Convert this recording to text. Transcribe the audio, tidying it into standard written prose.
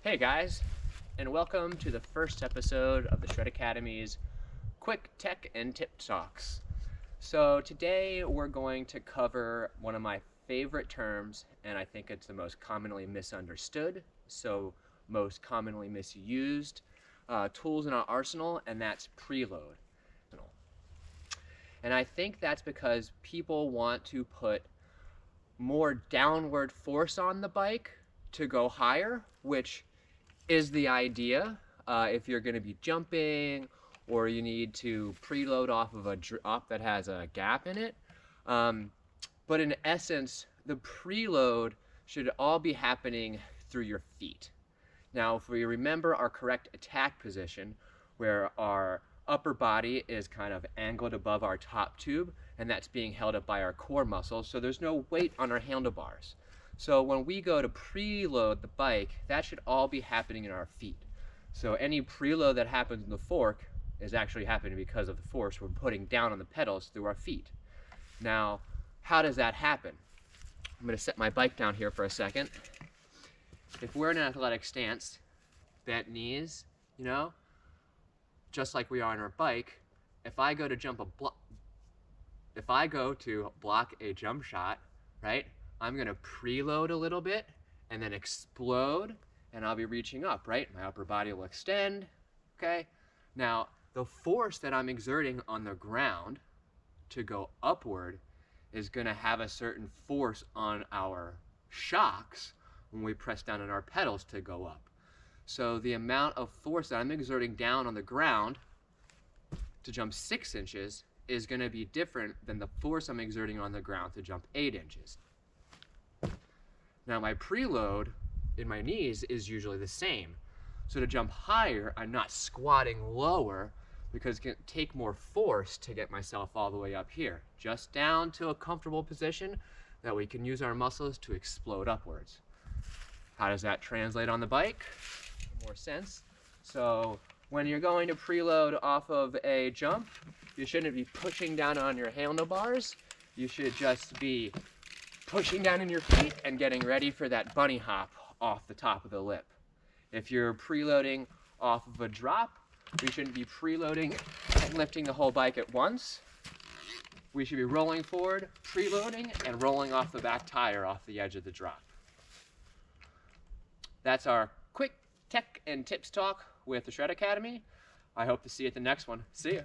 Hey guys, and welcome to the first episode of the Shred Academy's Quick Tech and Tip Talks. So today we're going to cover one of my favorite terms, and I think it's the most commonly misunderstood, so most commonly misused tools in our arsenal, and that's preload. And I think that's because people want to put more downward force on the bike to go higher, which is the idea if you're going to be jumping or you need to preload off of a drop that has a gap in it. But in essence, the preload should all be happening through your feet. Now, if we remember our correct attack position, where our upper body is kind of angled above our top tube, and that's being held up by our core muscles, so there's no weight on our handlebars. So when we go to preload the bike, that should all be happening in our feet. So any preload that happens in the fork is actually happening because of the force we're putting down on the pedals through our feet. Now, how does that happen? I'm going to set my bike down here for a second. If we're in an athletic stance, bent knees, just like we are on our bike, if I go to block a jump shot, right? I'm going to preload a little bit and then explode, and I'll be reaching up, right? My upper body will extend, okay? Now, the force that I'm exerting on the ground to go upward is going to have a certain force on our shocks when we press down on our pedals to go up. So the amount of force that I'm exerting down on the ground to jump 6 inches is going to be different than the force I'm exerting on the ground to jump 8 inches. Now my preload in my knees is usually the same. So to jump higher, I'm not squatting lower because it's going to take more force to get myself all the way up here, just down to a comfortable position that we can use our muscles to explode upwards. How does that translate on the bike? More sense. So when you're going to preload off of a jump, you shouldn't be pushing down on your handlebars. You should just be pushing down in your feet and getting ready for that bunny hop off the top of the lip. If you're preloading off of a drop, we shouldn't be preloading and lifting the whole bike at once. We should be rolling forward, preloading, and rolling off the back tire off the edge of the drop. That's our quick tech and tips talk with the Shred Academy. I hope to see you at the next one. See ya.